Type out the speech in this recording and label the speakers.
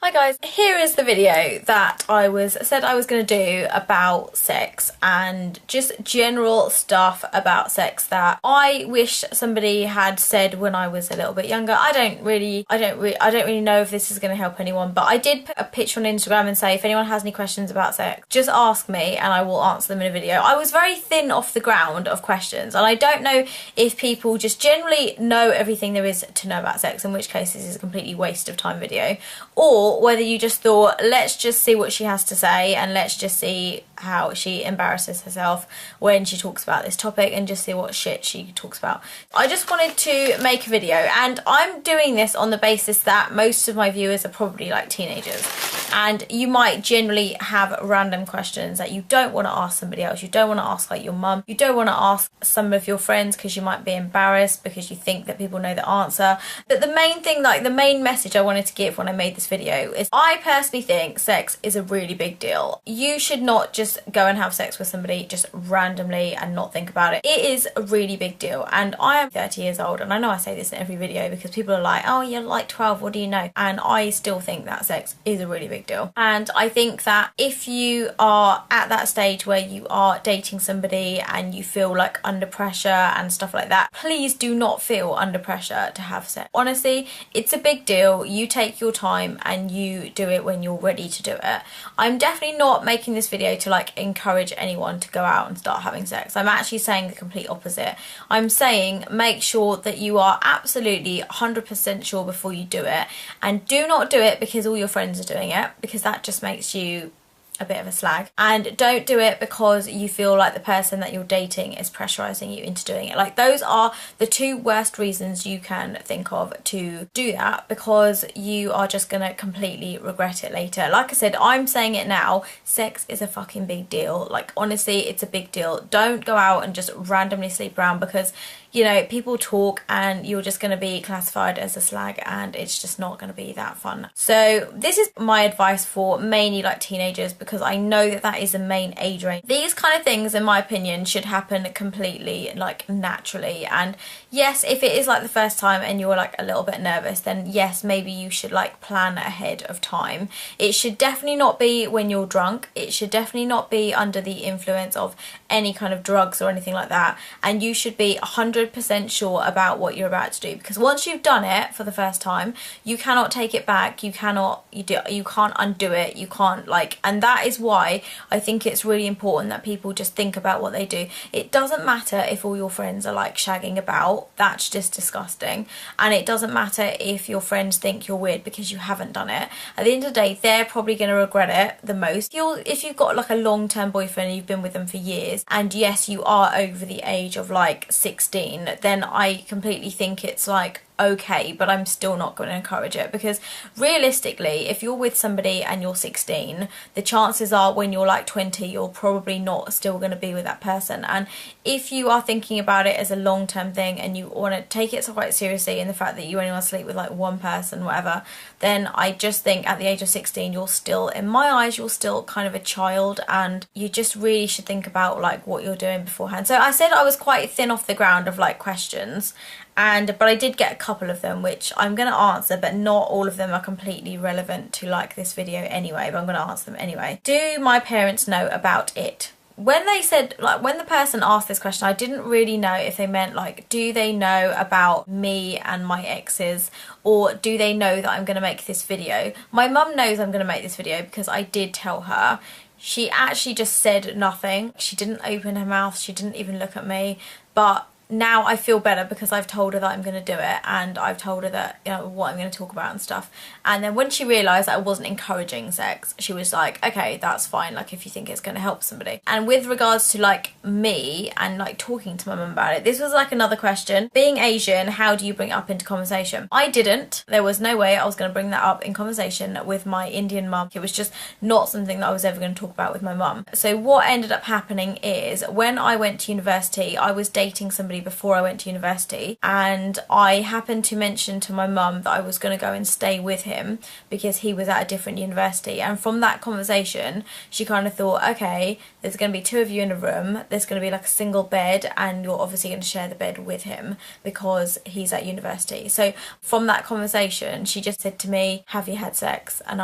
Speaker 1: Hi guys, here is the video that I said I was going to do about sex and just general stuff about sex that I wish somebody had said when I was a little bit younger. I don't really know if this is going to help anyone, but I did put a picture on Instagram and say if anyone has any questions about sex, just ask me and I will answer them in a video. I was very thin off the ground of questions, and I don't know if people just generally know everything there is to know about sex, in which case this is a completely waste of time video, or whether you just thought, let's just see what she has to say and let's just see how she embarrasses herself when she talks about this topic and just see what shit she talks about. I just wanted to make a video, and I'm doing this on the basis that most of my viewers are probably like teenagers, and you might generally have random questions that you don't want to ask somebody else. You don't want to ask like your mum, you don't want to ask some of your friends because you might be embarrassed because you think that people know the answer. But the main thing, like the main message I wanted to give when I made this video is I personally think sex is a really big deal. You should not just go and have sex with somebody just randomly and not think about it. It is a really big deal, and I am 30 years old, and I know I say this in every video because people are like, oh, you're like 12, what do you know? And I still think that sex is a really big deal. And I think that if you are at that stage where you are dating somebody and you feel like under pressure and stuff like that, please do not feel under pressure to have sex. Honestly, it's a big deal. You take your time and you do it when you're ready to do it. I'm definitely not making this video to like encourage anyone to go out and start having sex. I'm actually saying the complete opposite. I'm saying make sure that you are absolutely 100% sure before you do it, and do not do it because all your friends are doing it, because that just makes you a bit of a slag. And don't do it because you feel like the person that you're dating is pressurizing you into doing it. Like, those are the two worst reasons you can think of to do that, because you are just gonna completely regret it later. Like I said, I'm saying it now, sex is a fucking big deal. Like, honestly, it's a big deal. Don't go out and just randomly sleep around because, you know, people talk and you're just going to be classified as a slag, and it's just not going to be that fun. So this is my advice for mainly like teenagers, because I know that that is the main age range. These kind of things, in my opinion, should happen completely like naturally. And yes, if it is like the first time and you're like a little bit nervous, then yes, maybe you should like plan ahead of time. It should definitely not be when you're drunk. It should definitely not be under the influence of any kind of drugs or anything like that. And you should be 100% sure about what you're about to do, because once you've done it for the first time, you cannot take it back. You can't undo it. You can't like, and that is why I think it's really important that people just think about what they do. It doesn't matter if all your friends are like shagging about, that's just disgusting. And it doesn't matter if your friends think you're weird because you haven't done it. At the end of the day, they're probably going to regret it the most. If you've got like a long-term boyfriend and you've been with them for years, and yes, you are over the age of like 16, then I completely think it's like okay, but I'm still not going to encourage it, because realistically, if you're with somebody and you're 16, the chances are when you're like 20, you're probably not still going to be with that person. And if you are thinking about it as a long-term thing and you want to take it quite seriously in the fact that you only want to sleep with like one person, whatever, then I just think at the age of 16, you're still, in my eyes, you're still kind of a child, and you just really should think about like what you're doing beforehand. So I said I was quite thin off the ground of like questions, but I did get a couple of them which I'm going to answer, but not all of them are completely relevant to like this video anyway, but I'm going to answer them anyway. Do my parents know about it? When they said, like, when the person asked this question, I didn't really know if they meant like, do they know about me and my exes, or do they know that I'm going to make this video? My mum knows I'm going to make this video because I did tell her. She actually just said nothing. She didn't open her mouth. She didn't even look at me. But now I feel better because I've told her that I'm going to do it, and I've told her that, you know, what I'm going to talk about and stuff. And then when she realised that I wasn't encouraging sex, she was like, okay, that's fine, like if you think it's going to help somebody. And with regards to like me and like talking to my mum about it, this was like another question. Being Asian, how do you bring it up into conversation? I didn't. There was no way I was going to bring that up in conversation with my Indian mum. It was just not something that I was ever going to talk about with my mum. So what ended up happening is, when I went to university, I was dating somebody before I went to university, and I happened to mention to my mum that I was going to go and stay with him because he was at a different university. And from that conversation, she kind of thought, okay, there's going to be two of you in a room, there's going to be like a single bed, and you're obviously going to share the bed with him because he's at university. So from that conversation, she just said to me, have you had sex? And